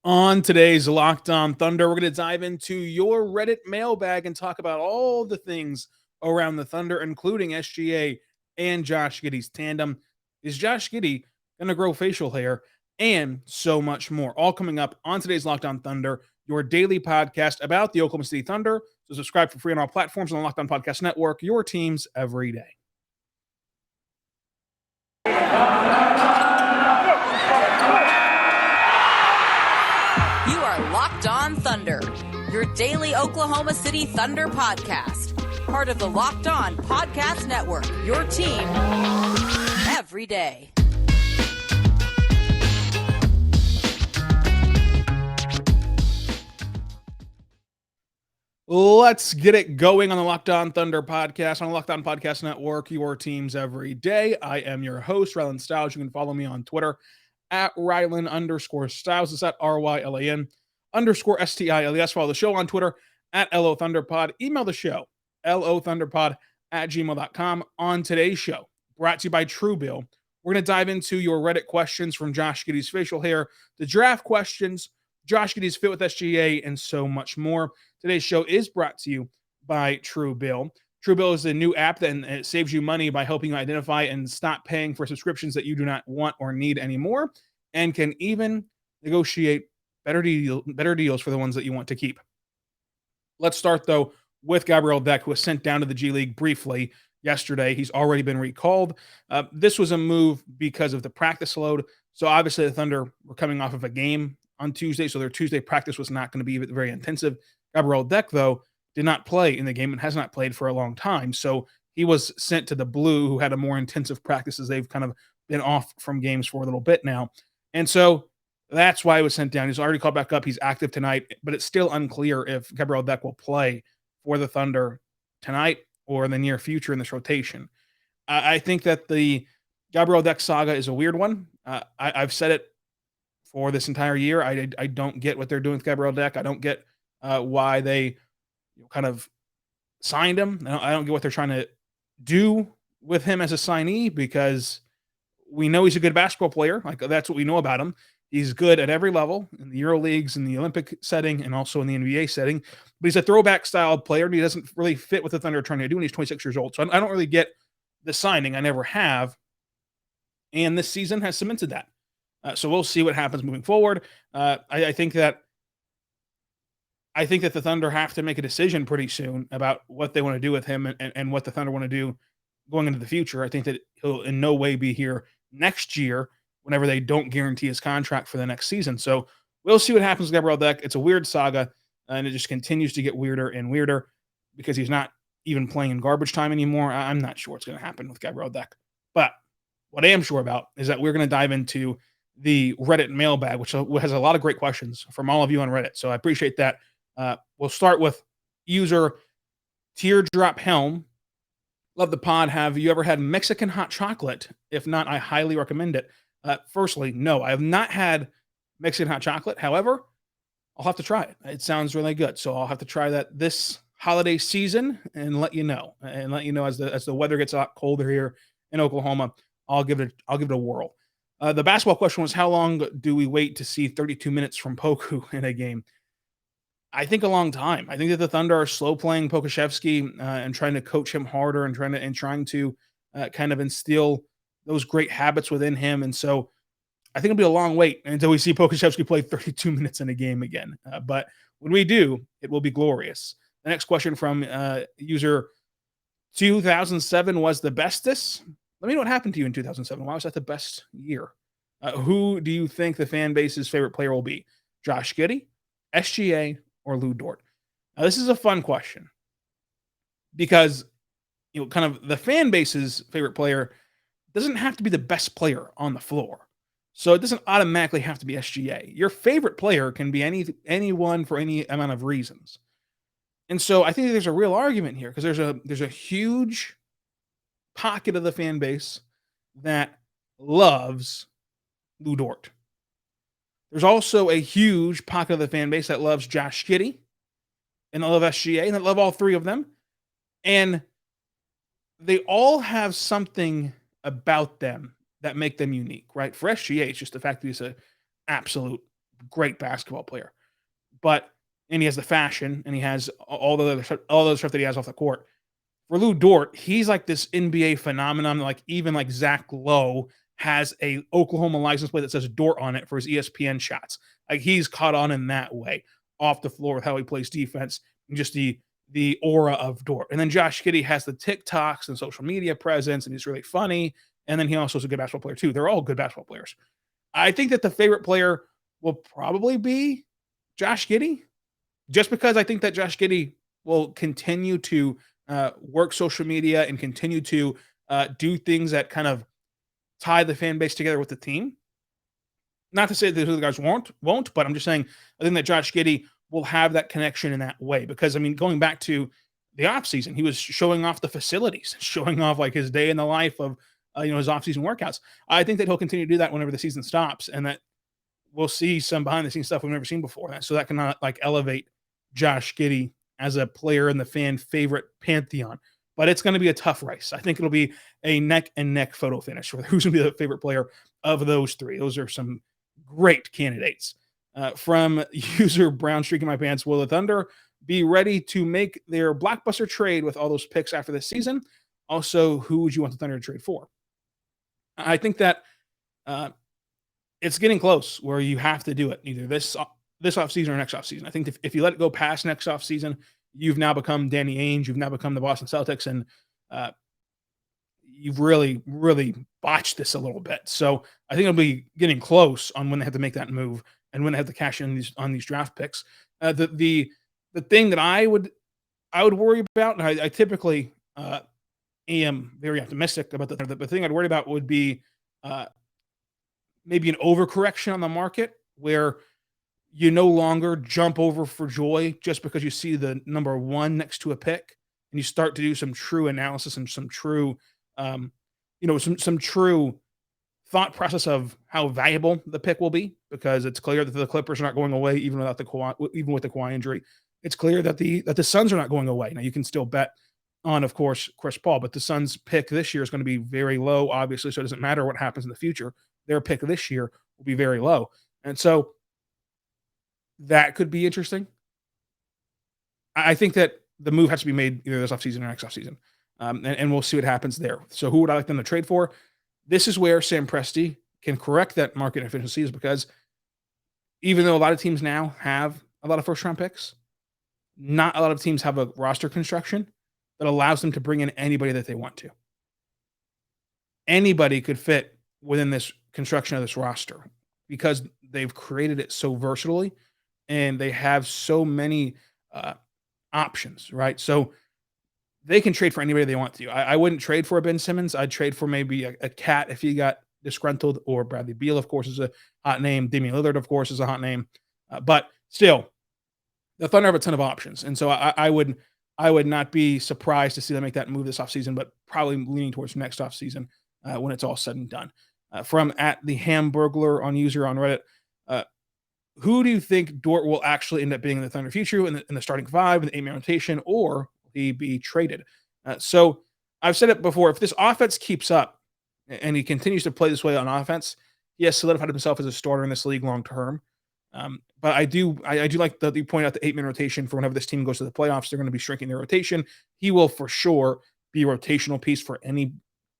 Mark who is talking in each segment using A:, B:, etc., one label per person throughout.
A: On today's Locked On Thunder, we're going to dive into your Reddit mailbag and talk about all the things around the Thunder, including SGA and Josh Giddey's tandem. Is Josh Giddey going to grow facial hair? And so much more. All coming up on today's Locked On Thunder, your daily podcast about the Oklahoma City Thunder. So subscribe for free on all platforms on the Locked On Podcast Network, your teams every day.
B: Locked On Thunder, your daily Oklahoma City Thunder podcast. Part of the Locked On Podcast Network, your team every day.
A: Let's get it going on the Locked On Thunder podcast, on the Locked On Podcast Network, your teams every day. I am your host, Rylan Stiles. You can follow me on Twitter at Rylan_Stiles. It's at RYLAN_STILES. Follow the show on Twitter at LO Thunderpod. Email the show, lothunderpod@gmail.com. On today's show, brought to you by TrueBill, we're going to dive into your Reddit questions from Josh Giddey's facial hair, the draft questions, Josh Giddey's fit with SGA, and so much more. Today's show is brought to you by TrueBill. TrueBill is a new app that it saves you money by helping you identify and stop paying for subscriptions that you do not want or need anymore, and can even negotiate better deals for the ones that you want to keep. Let's start, though, with Gabriel Beck, who was sent down to the G League briefly yesterday. He's already been recalled. This was a move because of the practice load. So obviously the Thunder were coming off of a game on Tuesday, so their Tuesday practice was not going to be very intensive. Gabriel Beck, though, did not play in the game and has not played for a long time. So he was sent to the Blue, who had a more intensive practice as they've kind of been off from games for a little bit now. And so that's why he was sent down. He's already called back up. He's active tonight, but it's still unclear if Gabriel Beck will play for the Thunder tonight or in the near future in this rotation. I think that the Gabriel Beck saga is a weird one. I've said it for this entire year. I don't get what they're doing with Gabriel Beck. I don't get why they kind of signed him. I don't get what they're trying to do with him as a signee, because we know he's a good basketball player. Like, that's what we know about him. He's good at every level, in the Euro Leagues, in the Olympic setting, and also in the NBA setting. But he's a throwback style player, and he doesn't really fit what the Thunder are trying to do, and he's 26 years old. So I don't really get the signing. I never have. And this season has cemented that. So we'll see what happens moving forward. I think that the Thunder have to make a decision pretty soon about what they want to do with him and what the Thunder want to do going into the future. I think that he'll in no way be here next year whenever they don't guarantee his contract for the next season. So we'll see what happens with Gabriel Beck. It's a weird saga, and it just continues to get weirder and weirder because he's not even playing in garbage time anymore. I'm not sure what's going to happen with Gabriel Beck. But what I am sure about is that we're going to dive into the Reddit mailbag, which has a lot of great questions from all of you on Reddit. So I appreciate that. We'll start with user Teardrop Helm. Love the pod. Have you ever had Mexican hot chocolate? If not, I highly recommend it. Firstly, no, I have not had Mexican hot chocolate. However, I'll have to try it. It sounds really good. So I'll have to try that this holiday season and let you know. And let you know as the weather gets a lot colder here in Oklahoma. I'll give it a whirl. The basketball question was, how long do we wait to see 32 minutes from Poku in a game? I think a long time. I think that the Thunder are slow playing Pokusevski and trying to coach him harder and trying to kind of instill those great habits within him. And so I think it'll be a long wait until we see Pokusevski play 32 minutes in a game again. But when we do, it will be glorious. The next question from user 2007 was the bestest. Let me know what happened to you in 2007. Why was that the best year? Who do you think the fan base's favorite player will be? Josh Giddey, SGA, or Lou Dort? Now, this is a fun question because kind of the fan base's favorite player doesn't have to be the best player on the floor. So it doesn't automatically have to be SGA. Your favorite player can be anyone for any amount of reasons. And so I think there's a real argument here because there's a huge pocket of the fan base that loves Lou Dort. There's also a huge pocket of the fan base that loves Josh Giddey and that love SGA and that love all three of them. And they all have something about them that make them unique, right? For SGA, it's just the fact that he's an absolute great basketball player. And he has the fashion, and he has all the other stuff that he has off the court. For Lou Dort, he's like this NBA phenomenon. Like even like Zach Lowe has a Oklahoma license plate that says Dort on it for his ESPN shots. Like he's caught on in that way off the floor with how he plays defense and just the aura of Dort. And then Josh Giddey has the TikToks and social media presence, and he's really funny. And then he also is a good basketball player too. They're all good basketball players. I think that the favorite player will probably be Josh Giddey, just because I think that Josh Giddey will continue to work social media and continue to do things that kind of tie the fan base together with the team. Not to say that the other guys won't, but I'm just saying I think that Josh Giddey will have that connection in that way. Because I mean, going back to the offseason, he was showing off the facilities, showing off like his day in the life of his offseason workouts. I think that he'll continue to do that whenever the season stops, and that we'll see some behind the scenes stuff we've never seen before. So that can like elevate Josh Giddey as a player in the fan favorite pantheon. But it's going to be a tough race. I think it'll be a neck and neck photo finish for who's going to be the favorite player of those three. Those are some great candidates. From user Brown Streak in My Pants, will the Thunder be ready to make their blockbuster trade with all those picks after this season? Also, who would you want the Thunder to trade for? I think that it's getting close where you have to do it either this offseason or next offseason. I think if you let it go past next offseason, you've now become Danny Ainge, you've now become the Boston Celtics, and you've really, really botched this a little bit. So I think it'll be getting close on when they have to make that move and when they have to cash in on these draft picks. The thing that I would worry about, and I typically am very optimistic about the thing I'd worry about would be maybe an overcorrection on the market where you no longer jump over for joy just because you see the number one next to a pick, and you start to do some true analysis and some true, some true thought process of how valuable the pick will be, because it's clear that the Clippers are not going away even with the Kawhi injury. It's clear that the Suns are not going away. Now you can still bet on, of course, Chris Paul, but the Suns' pick this year is going to be very low, obviously, so it doesn't matter what happens in the future. Their pick this year will be very low. And so that could be interesting. I think that the move has to be made either this offseason or next offseason, and we'll see what happens there. So who would I like them to trade for? This is where Sam Presti can correct that market inefficiencies, because even though a lot of teams now have a lot of first-round picks, not a lot of teams have a roster construction that allows them to bring in anybody that they want to. Anybody could fit within this construction of this roster because they've created it so versatilely and they have so many options, right? So they can trade for anybody they want to. I wouldn't trade for a Ben Simmons. I'd trade for maybe a Cat if he got disgruntled, or Bradley Beal, of course, is a hot name. Damian Lillard, of course, is a hot name. But still, the Thunder have a ton of options. And so I would not be surprised to see them make that move this offseason, but probably leaning towards next offseason when it's all said and done. From at the Hamburglar on user on Reddit, who do you think Dort will actually end up being in the Thunder future in the starting five, in the 8-man rotation, or will he be traded? So I've said it before, if this offense keeps up and he continues to play this way on offense, he has solidified himself as a starter in this league long term. But I do like that you point out the 8-man rotation for whenever this team goes to the playoffs, they're going to be shrinking their rotation. He will for sure be a rotational piece for any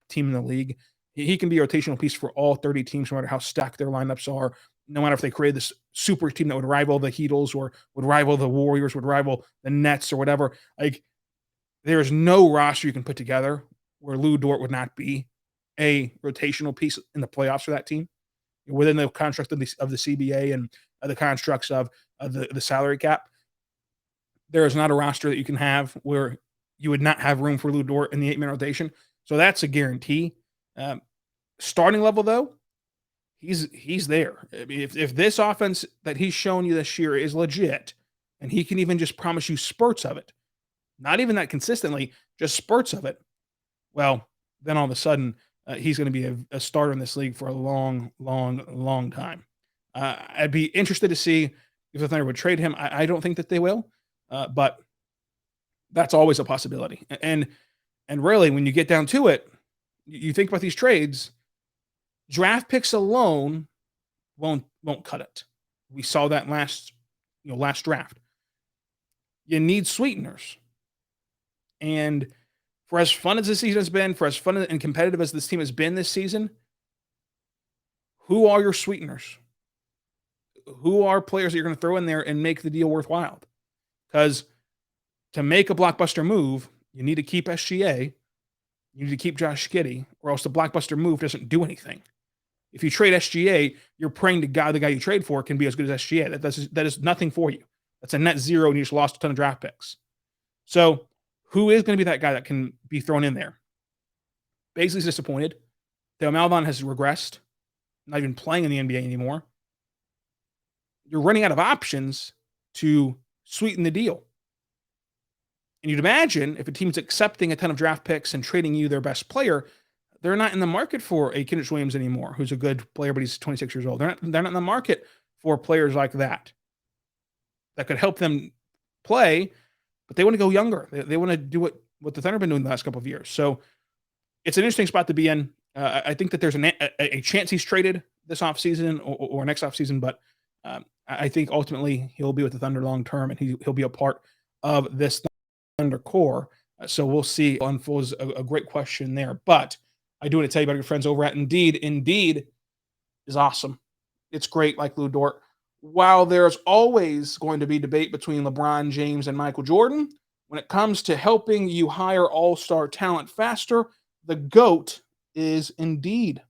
A: team in the league. He can be a rotational piece for all 30 teams, no matter how stacked their lineups are, no matter if they create this super team that would rival the Heatles or would rival the Warriors, would rival the Nets or whatever. Like, there's no roster you can put together where Lou Dort would not be a rotational piece in the playoffs for that team within the construct of the CBA and the constructs of the salary cap. There is not a roster that you can have where you would not have room for Lou Dort in the 8-man rotation. So that's a guarantee. Starting level, though, he's there. I mean, if this offense that he's shown you this year is legit, and he can even just promise you spurts of it, not even that consistently, just spurts of it, well, then all of a sudden he's going to be a starter in this league for a long, long, long time. I'd be interested to see if the Thunder would trade him. I don't think that they will, but that's always a possibility. And really, when you get down to it, you think about these trades, draft picks alone won't cut it. We saw that last draft. You need sweeteners. And for as fun as this season has been, for as fun and competitive as this team has been this season, who are your sweeteners? Who are players that you're going to throw in there and make the deal worthwhile? Because to make a blockbuster move, you need to keep SGA, you need to keep Josh Giddey, or else the blockbuster move doesn't do anything. If you trade SGA, you're praying to God the guy you trade for can be as good as SGA. That is nothing for you. That's a net zero, and you just lost a ton of draft picks. So who is going to be that guy that can be thrown in there? Baisley's disappointed. Theo Maledon has regressed, not even playing in the NBA anymore. You're running out of options to sweeten the deal. And you'd imagine if a team's accepting a ton of draft picks and trading you their best player, they're not in the market for a Kenrich Williams anymore, who's a good player, but he's 26 years old. They're not in the market for players like that could help them play, but they want to go younger. They want to do what the Thunder have been doing the last couple of years. So it's an interesting spot to be in. I think that there's a chance he's traded this offseason or next offseason, but I think ultimately he'll be with the Thunder long term, and he'll be a part of this Thunder core. So we'll see. Unfolds a great question there. But I do want to tell you about your friends over at Indeed. Indeed is awesome. It's great, like Lou Dort. While there's always going to be debate between LeBron James and Michael Jordan, when it comes to helping you hire all-star talent faster, the GOAT is Indeed.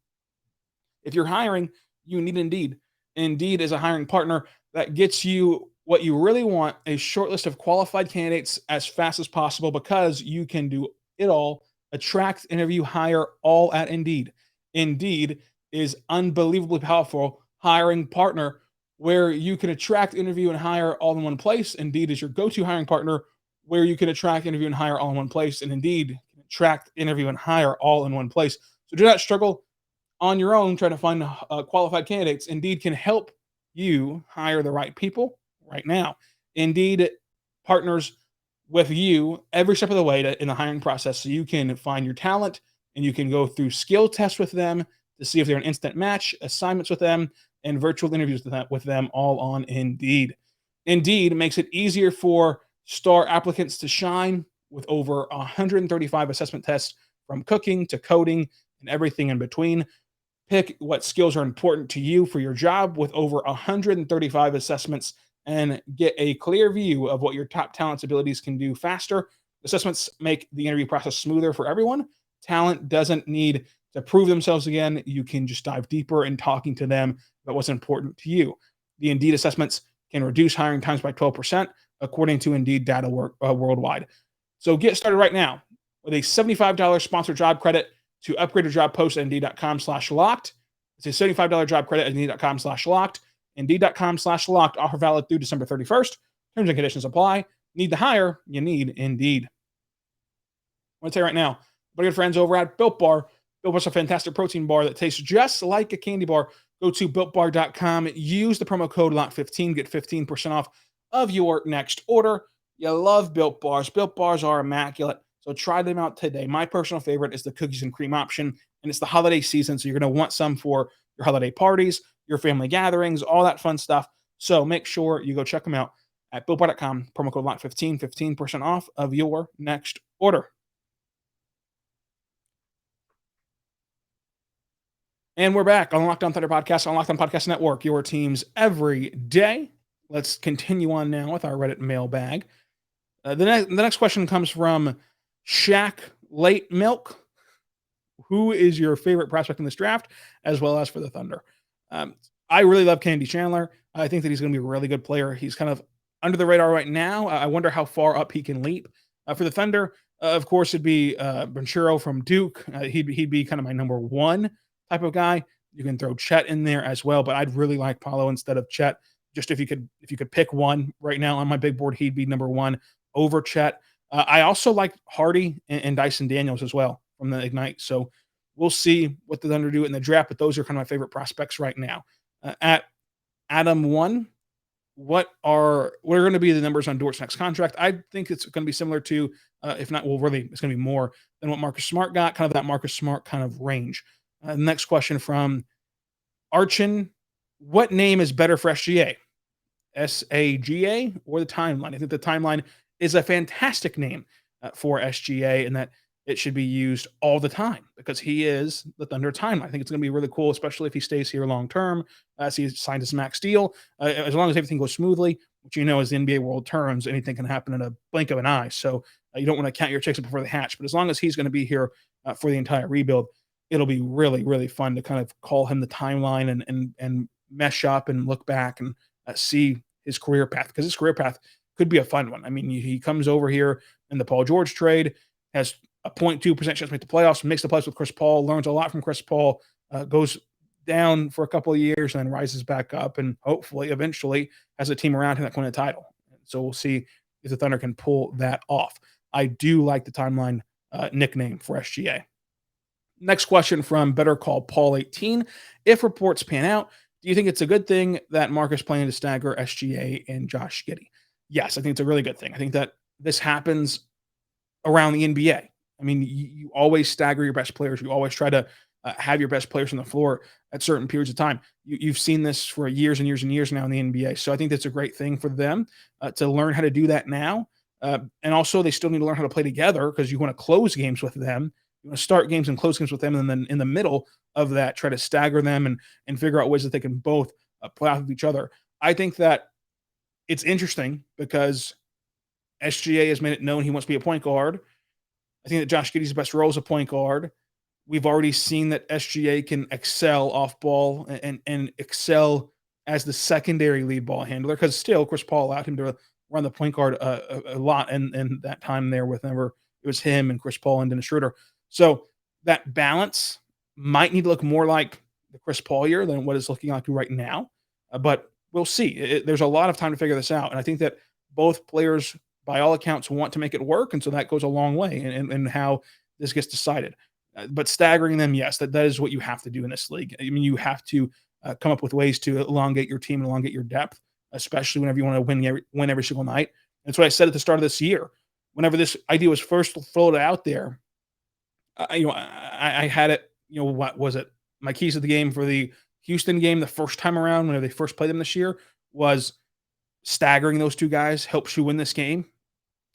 A: If you're hiring, you need Indeed. Indeed is a hiring partner that gets you what you really want, a short list of qualified candidates as fast as possible, because you can do it all. Attract, interview, hire, all at Indeed. Indeed is unbelievably powerful hiring partner where you can attract, interview, and hire all in one place. Indeed is your go-to hiring partner where you can attract, interview, and hire all in one place. And Indeed can attract, interview, and hire all in one place. So do not struggle on your own trying to find qualified candidates. Indeed can help you hire the right people right now. Indeed partners with you every step of the way in the hiring process, so you can find your talent and you can go through skill tests with them to see if they're an instant match, assignments with them, and virtual interviews with them, all on Indeed. Indeed makes it easier for star applicants to shine with over 135 assessment tests from cooking to coding and everything in between. Pick what skills are important to you for your job with over 135 assessments and get a clear view of what your top talent's abilities can do faster. Assessments make the interview process smoother for everyone. Talent doesn't need to prove themselves again. You can just dive deeper in talking to them about what's important to you. The Indeed assessments can reduce hiring times by 12%, according to Indeed data worldwide. So get started right now with a $75 sponsored job credit to upgrade your job post at Indeed.com/locked. It's a $75 job credit at Indeed.com/locked. Indeed.com/locked. Offer valid through December 31st. Terms and conditions apply. Need to hire? You need Indeed. I want to tell you right now, my good friends over at Built Bar. Built Bar's a fantastic protein bar that tastes just like a candy bar. Go to BuiltBar.com. Use the promo code LOCK15. Get 15% off of your next order. You love Built Bars. Built Bars are immaculate, so try them out today. My personal favorite is the cookies and cream option, and it's the holiday season, so you're going to want some for your holiday parties, your family gatherings, all that fun stuff. So make sure you go check them out at BuiltBar.com. Promo code LOCK15, 15% off of your next order. And we're back on Locked On Thunder Podcast, on Locked On Podcast Network, your teams every day. Let's continue on now with our Reddit mailbag. The next question comes from Shaq Late Milk. Who is your favorite prospect in this draft, as well as for the Thunder? I really love Kennedy Chandler. I think that he's going to be a really good player. He's kind of under the radar right now. I wonder how far up he can leap. For the Thunder, of course, it'd be Banchero from Duke. He'd be kind of my number one type of guy. You can throw Chet in there as well, but I'd really like Paolo instead of Chet. Just if you could pick one right now on my big board, he'd be number one over Chet. I also like Hardy and Dyson Daniels as well from the Ignite. So we'll see what the Thunder do in the draft, but those are kind of my favorite prospects right now. At Adam1, what are going to be the numbers on Dort's next contract? I think it's going to be similar to, if not, well, really, it's going to be more than what Marcus Smart got, kind of that Marcus Smart kind of range. Next question from Archin. What name is better for SGA? SAGA or the Timeline. I think the Timeline is a fantastic name for SGA, and that it should be used all the time because he is the Thunder Timeline. I think it's going to be really cool, especially if he stays here long term, as he signed his max deal. As long as everything goes smoothly, which as the NBA world turns, anything can happen in a blink of an eye. So you don't want to count your chicks before they hatch. But as long as he's going to be here for the entire rebuild, it'll be really, really fun to kind of call him the Timeline and mesh up and look back and see his career path, because his career path could be a fun one. I mean, he comes over here in the Paul George trade, has a 0.2% chance to make the playoffs, makes the playoffs with Chris Paul, learns a lot from Chris Paul, goes down for a couple of years and then rises back up, and hopefully eventually has a team around him that can win a title. So we'll see if the Thunder can pull that off. I do like the Timeline nickname for SGA. Next question from Better Call Paul 18. If reports pan out, do you think it's a good thing that Mark is planning to stagger SGA and Josh Giddey? Yes, I think it's a really good thing. I think that this happens around the NBA. I mean, you always stagger your best players. You always try to have your best players on the floor at certain periods of time. You've seen this for years and years and years now in the NBA. So I think that's a great thing for them to learn how to do that now. And also, they still need to learn how to play together, because you want to close games with them. You want to start games and close games with them, and then in the middle of that, try to stagger them and figure out ways that they can both play off of each other. I think that it's interesting because SGA has made it known he wants to be a point guard. I think that Josh Giddey's best role is a point guard. We've already seen that SGA can excel off ball and excel as the secondary lead ball handler, because still Chris Paul allowed him to run the point guard a lot in that time there with whenever it was him and Chris Paul and Dennis Schroeder. So that balance might need to look more like the Chris Paul year than what it's looking like right now. But we'll see. There's a lot of time to figure this out. And I think that both players, by all accounts, want to make it work. And so that goes a long way in how this gets decided. But staggering them, yes, that is what you have to do in this league. I mean, you have to come up with ways to elongate your team, elongate your depth, especially whenever you want to win every single night. That's what I said at the start of this year. Whenever this idea was first floated out there, I had it, what was it? My keys to the game for the Houston game the first time around, whenever they first played them this year, was staggering those two guys helps you win this game.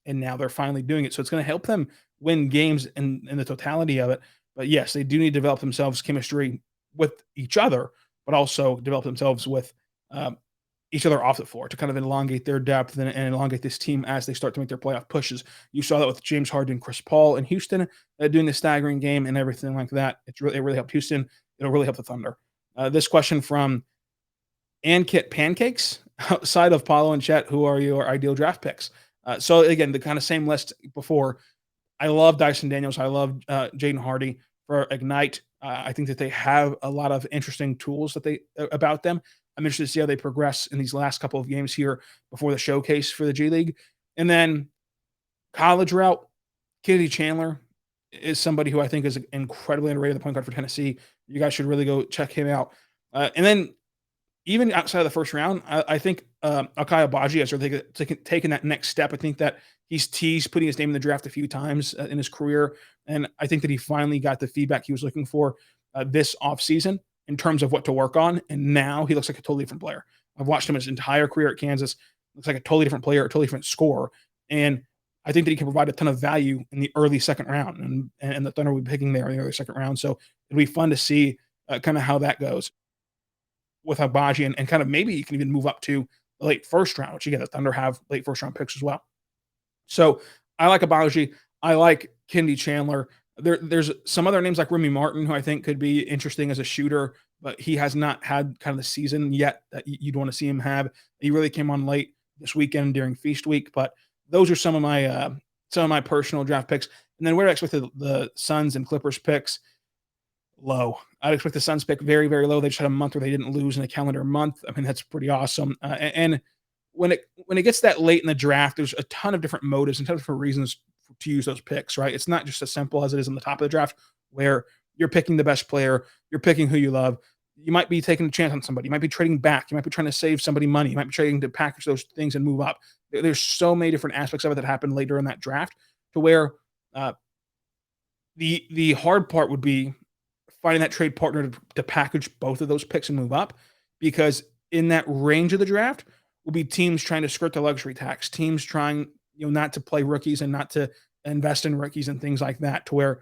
A: And now they're finally doing it. So it's going to help them win games in the totality of it. But yes, they do need to develop themselves chemistry with each other, but also develop themselves with each other off the floor to kind of elongate their depth and elongate this team as they start to make their playoff pushes. You saw that with James Harden, Chris Paul, and Houston doing the staggering game and everything like that. It really helped Houston. It'll really help the Thunder. This question from Ankit Pancakes. Outside of Paulo and Chet, who are your ideal draft picks? So again, the kind of same list before. I love Dyson Daniels. I love Jaden Hardy for Ignite. I think that they have a lot of interesting tools about them. I'm interested to see how they progress in these last couple of games here before the showcase for the G League. And then college route, Kennedy Chandler is somebody who I think is incredibly underrated, the point guard for Tennessee. You guys should really go check him out. And then even outside of the first round, I think Akai Abaji has really taken that next step. I think that he's teased putting his name in the draft a few times in his career. And I think that he finally got the feedback he was looking for this offseason in terms of what to work on. And now he looks like a totally different player. I've watched him his entire career at Kansas. Looks like a totally different player, a totally different scorer. And I think that he can provide a ton of value in the early second round. And the Thunder will be picking there in the early second round. So it'll be fun to see kind of how that goes with Abaji. And kind of maybe you can even move up to the late first round, which again, the Thunder have late first round picks as well. So I like Abaji. I like Kennedy Chandler. There's some other names like Roomie Martin, who I think could be interesting as a shooter, but he has not had kind of the season yet that you'd want to see him have. He really came on late this weekend during Feast Week, but those are some of my personal draft picks. And then where I expect the Suns and Clippers picks, low. I'd expect the Suns pick very, very low. They just had a month where they didn't lose in a calendar month. I mean, that's pretty awesome. And when it gets that late in the draft, there's a ton of different motives and a ton of different reasons to use those picks, right? It's not just as simple as it is in the top of the draft where you're picking the best player, you're picking who you love. You might be taking a chance on somebody. You might be trading back. You might be trying to save somebody money. You might be trading to package those things and move up. There's so many different aspects of it that happen later in that draft to where the hard part would be finding that trade partner to package both of those picks and move up, because in that range of the draft, will be teams trying to skirt the luxury tax, teams trying, not to play rookies and not to invest in rookies and things like that, to where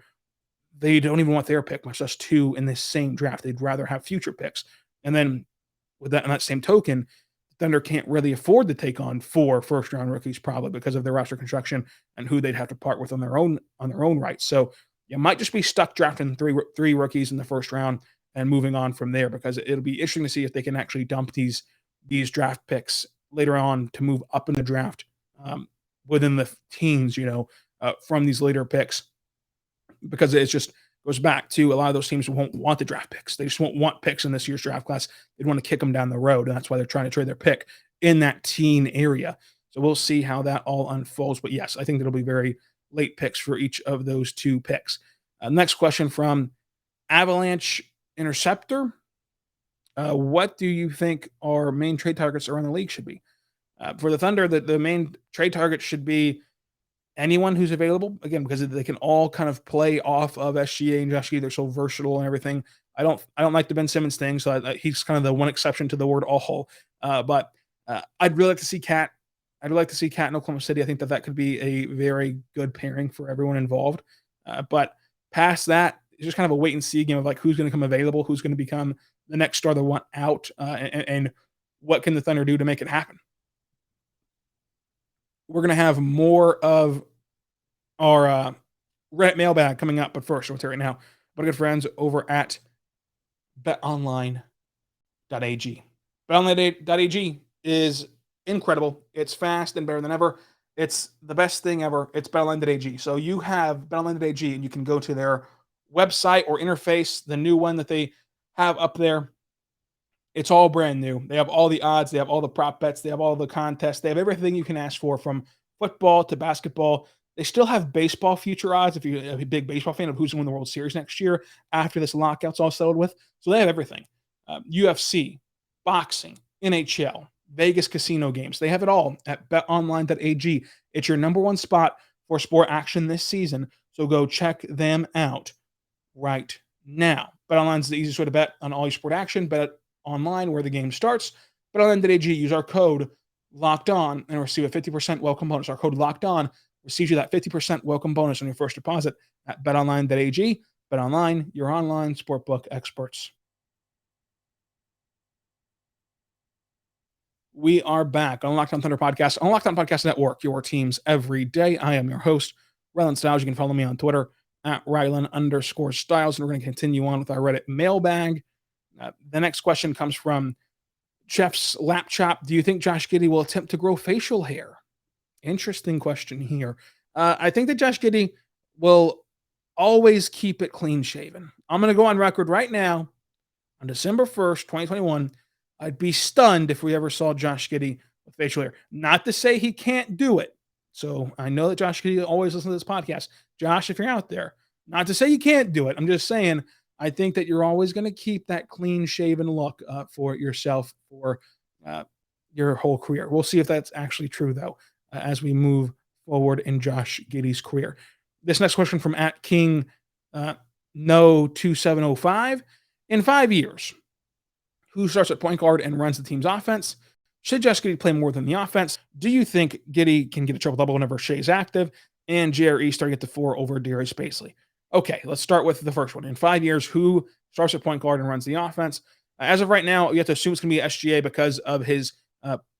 A: they don't even want their pick, much less two in this same draft. They'd rather have future picks. And then with that, on that same token, Thunder can't really afford to take on 4 first-round rookies, probably because of their roster construction and who they'd have to part with on their own right. So you might just be stuck drafting three rookies in the first round and moving on from there, because it'll be interesting to see if they can actually dump these draft picks later on to move up in the draft within the teens, from these later picks, because it just goes back to a lot of those teams won't want the draft picks. They just won't want picks in this year's draft class. They'd want to kick them down the road, and that's why they're trying to trade their pick in that teen area. So we'll see how that all unfolds. But yes, I think there'll be very late picks for each of those 2 picks. Next question from Avalanche Interceptor. What do you think our main trade targets around the league should be? For the Thunder, the main trade target should be anyone who's available, again, because they can all kind of play off of SGA and Josh Giddey. They're so versatile and everything. I don't like the Ben Simmons thing, so he's kind of the one exception to the word all. But I'd really like to see Cat. I'd like to see Cat in Oklahoma City. I think that could be a very good pairing for everyone involved. But past that, it's just kind of a wait and see game of like who's going to come available, who's going to become the next star they want out, and what can the Thunder do to make it happen. We're going to have more of our Reddit mailbag coming up, but first, I'll tell you right now, my good friends over at BetOnline.ag. BetOnline.ag is incredible. It's fast and better than ever. It's the best thing ever. It's BetOnline.ag. So you have BetOnline.ag, and you can go to their website or interface, the new one that they have up there. It's all brand new. They have all the odds. They have all the prop bets. They have all the contests. They have everything you can ask for, from football to basketball. They still have baseball future odds if you're a big baseball fan of who's going to win the World Series next year after this lockout's all settled with. So they have everything. UFC, boxing, NHL, Vegas casino games. They have it all at betonline.ag. It's your number one spot for sport action this season. So go check them out right now. BetOnline is the easiest way to bet on all your sport action. Bet online where the game starts. BetOnline.ag, use our code LOCKEDON and receive a 50% welcome bonus. Our code LOCKEDON receives you that 50% welcome bonus on your first deposit at BetOnline.ag. BetOnline, your online sportbook experts. We are back on Locked On Thunder Podcast, on Locked On Podcast Network, your teams every day. I am your host, Rylan Stiles. You can follow me on Twitter at Rylan_Stiles, and we're going to continue on with our Reddit mailbag. The next question comes from Jeff's Lapchop. Do you think Josh Giddey will attempt to grow facial hair? Interesting question here. I think that Josh Giddey will always keep it clean shaven. I'm going to go on record right now on December 1st, 2021. I'd be stunned if we ever saw Josh Giddey with facial hair. Not to say he can't do it. So I know that Josh Giddey always listens to this podcast. Josh, if you're out there, not to say you can't do it. I'm just saying, I think that you're always going to keep that clean shaven look for yourself for your whole career. We'll see if that's actually true, though, as we move forward in Josh Giddey's career. This next question from @King No 2705. In 5 years, who starts at point guard and runs the team's offense? Should Josh Giddey play more than the offense? Do you think Giddey can get a triple-double whenever Shai is active? And JRE starting at the 4 over Darius Bazley. Okay, let's start with the first one. In 5 years, who starts at point guard and runs the offense? As of right now, you have to assume it's going to be SGA because of his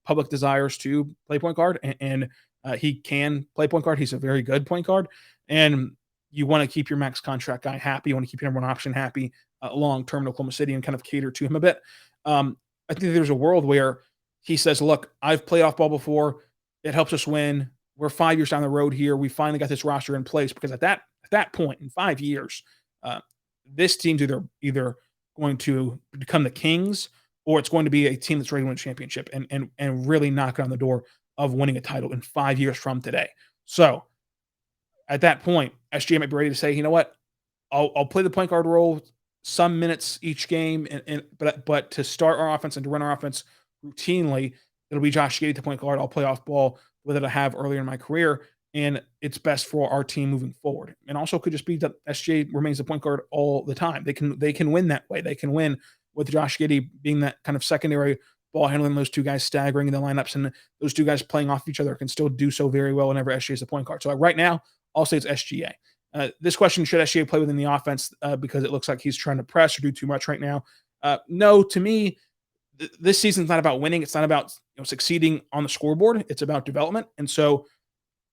A: public desires to play point guard, and he can play point guard. He's a very good point guard, and you want to keep your max contract guy happy. You want to keep your number one option happy long-term in Oklahoma City and kind of cater to him a bit. I think there's a world where he says, look, I've played off ball before. It helps us win. We're 5 years down the road here. We finally got this roster in place, because at that point in 5 years, this team's either going to become the Kings, or it's going to be a team that's ready to win a championship and really knock on the door of winning a title in 5 years from today. So at that point, SGA might be ready to say, you know what, I'll play the point guard role some minutes each game, but to start our offense and to run our offense routinely, it'll be Josh Giddey to point guard. I'll play off ball with it I have earlier in my career, and it's best for our team moving forward. And also could just be that SGA remains the point guard all the time. They can win that way. They can win with Josh Giddey being that kind of secondary ball handling, those two guys staggering in the lineups, and those two guys playing off each other can still do so very well whenever SGA is the point guard. So right now, I'll say it's SGA. This question, should SGA play within the offense because it looks like he's trying to press or do too much right now? No, to me, this season's not about winning. It's not about succeeding on the scoreboard. It's about development. And so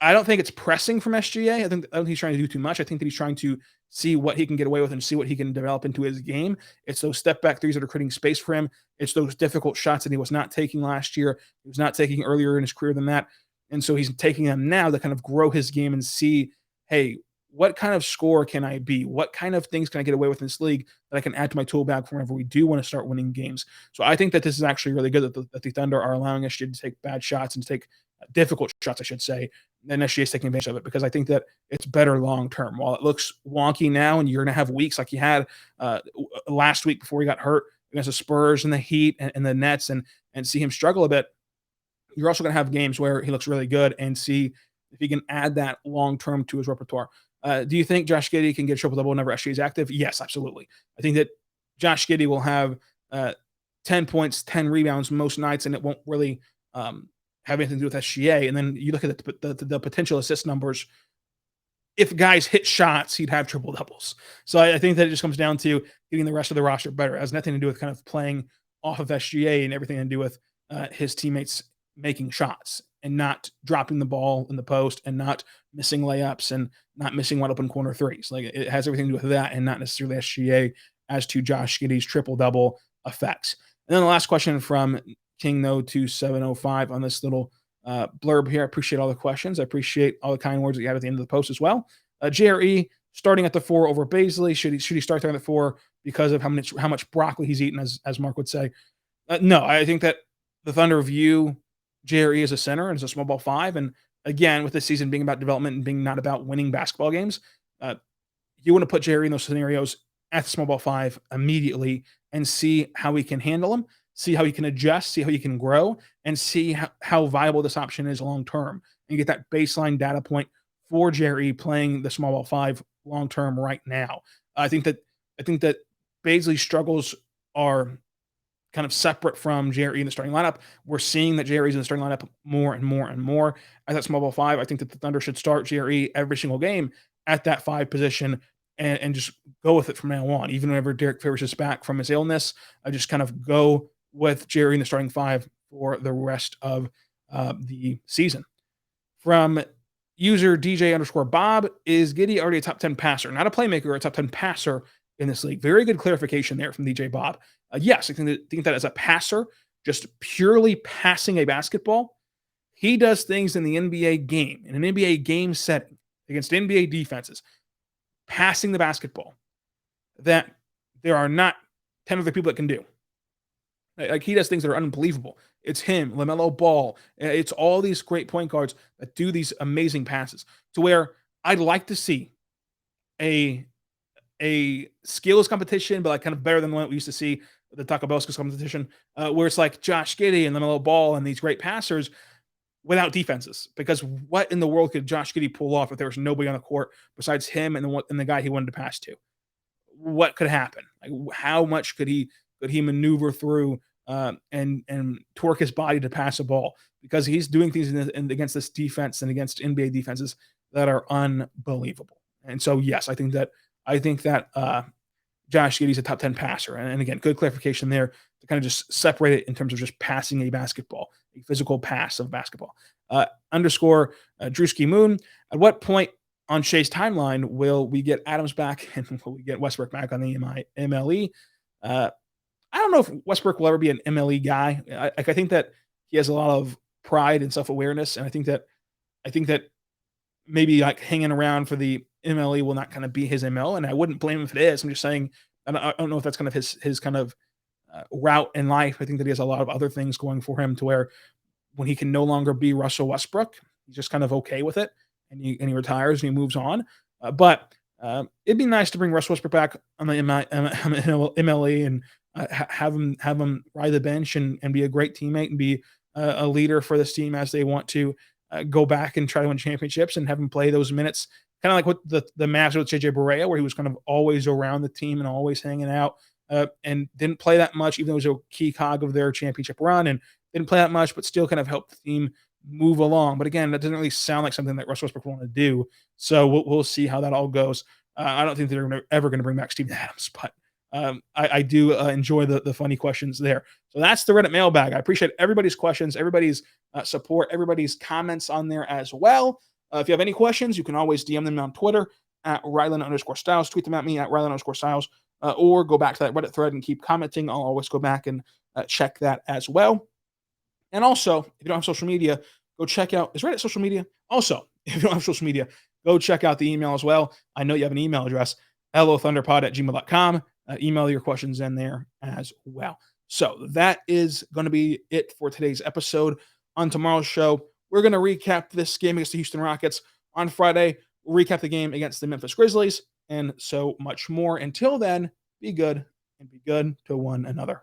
A: I don't think it's pressing from SGA. I don't think he's trying to do too much. I think that he's trying to see what he can get away with and see what he can develop into his game. It's those step back threes that are creating space for him. It's those difficult shots that he was not taking last year. He was not taking earlier in his career than that. And so he's taking them now to kind of grow his game and see, hey, what kind of scorer can I be? What kind of things can I get away with in this league that I can add to my tool bag whenever we do want to start winning games? So I think that this is actually really good that the Thunder are allowing SGA to take bad shots and to take difficult shots, I should say, and SGA is taking advantage of it, because I think that it's better long-term. While it looks wonky now and you're going to have weeks like you had last week before he got hurt against the Spurs and the Heat and the Nets and see him struggle a bit, you're also going to have games where he looks really good and see if he can add that long-term to his repertoire. Do you think Josh Giddey can get a triple-double whenever SGA is active? Yes, absolutely. I think that Josh Giddey will have 10 points, 10 rebounds most nights, and it won't really have anything to do with SGA. And then you look at the potential assist numbers. If guys hit shots, he'd have triple-doubles. So I think that it just comes down to getting the rest of the roster better. It has nothing to do with kind of playing off of SGA and everything to do with his teammates making shots and not dropping the ball in the post and not missing layups and not missing wide open corner threes. Like, it has everything to do with that and not necessarily SGA as to Josh Giddey's triple-double effects. And then the last question from King No 2705 on this little blurb here. I appreciate all the questions. I appreciate all the kind words that you had at the end of the post as well. JRE starting at the 4 over Baisley. Should he start there at the 4 because of how much broccoli he's eaten, as Mark would say? No, I think that the Thunder view JRE as a center and as a small ball 5. And again, with this season being about development and being not about winning basketball games, you want to put JRE in those scenarios at the small ball 5 immediately and see how he can handle them, see how he can adjust, see how he can grow, and see how viable this option is long term. And you get that baseline data point for JRE playing the small ball 5 long term right now. I think that Baisley's struggles are kind of separate from JRE in the starting lineup. We're seeing that JRE's in the starting lineup more and more and more. At that small ball 5, I think that the Thunder should start JRE every single game at that 5 position and just go with it from now on. Even whenever Derek Favors is back from his illness, I just kind of go with JRE in the starting 5 for the rest of the season. From user DJ_Bob, is Giddey already a top 10 passer? Not a playmaker, or a top 10 passer in this league. Very good clarification there from DJ Bob. Yes, I think that as a passer, just purely passing a basketball, he does things in the NBA game, in an NBA game setting, against NBA defenses, passing the basketball, that there are not 10 other people that can do. Like, he does things that are unbelievable. It's him, LaMelo Ball. It's all these great point guards that do these amazing passes, to where I'd like to see a skills competition, but like kind of better than the one we used to see, the Taco Bell skills competition, where it's like Josh Giddey and LaMelo Ball and these great passers without defenses. Because what in the world could Josh Giddey pull off if there was nobody on the court besides him and the guy he wanted to pass to? What could happen? Like, how much could he maneuver through and torque his body to pass a ball? Because he's doing things against this defense and against NBA defenses that are unbelievable. And so, yes, I think that Josh Giddey's a top 10 passer. And again, good clarification there to kind of just separate it in terms of just passing a basketball, a physical pass of basketball. Underscore Drewski Moon. At what point on Shai's timeline will we get Adams back and will we get Westbrook back on the MLE? I don't know if Westbrook will ever be an MLE guy. I think that he has a lot of pride and self-awareness. And I think that maybe like hanging around for the MLE will not kind of be his MO, and I wouldn't blame him if it is. I'm just saying, I don't know if that's kind of his kind of route in life. I think that he has a lot of other things going for him, to where when he can no longer be Russell Westbrook, he's just kind of okay with it, and he retires and he moves on. But it'd be nice to bring Russell Westbrook back on the MLE and have him ride the bench and be a great teammate and be a leader for this team as they want to go back and try to win championships, and have him play those minutes. Kind of like what the Mavs with JJ Barea, where he was kind of always around the team and always hanging out and didn't play that much, even though he was a key cog of their championship run, and didn't play that much, but still kind of helped the team move along. But again, that doesn't really sound like something that Russell Westbrook will want to do. So we'll see how that all goes. I don't think they're ever going to bring back Steven Adams, but I do enjoy the funny questions there. So that's the Reddit mailbag. I appreciate everybody's questions, everybody's support, everybody's comments on there as well. If you have any questions, you can always DM them on Twitter at Ryland_Styles. Tweet them at me at Ryland_Styles, or go back to that Reddit thread and keep commenting. I'll always go back and check that as well. And also, if you don't have social media, go check out, is Reddit social media? Also, if you don't have social media, go check out the email as well. I know you have an email address, lothunderpod@gmail.com. Email your questions in there as well. So that is going to be it for today's episode. On tomorrow's show, we're going to recap this game against the Houston Rockets. On Friday, we'll recap the game against the Memphis Grizzlies and so much more. Until then, be good and be good to one another.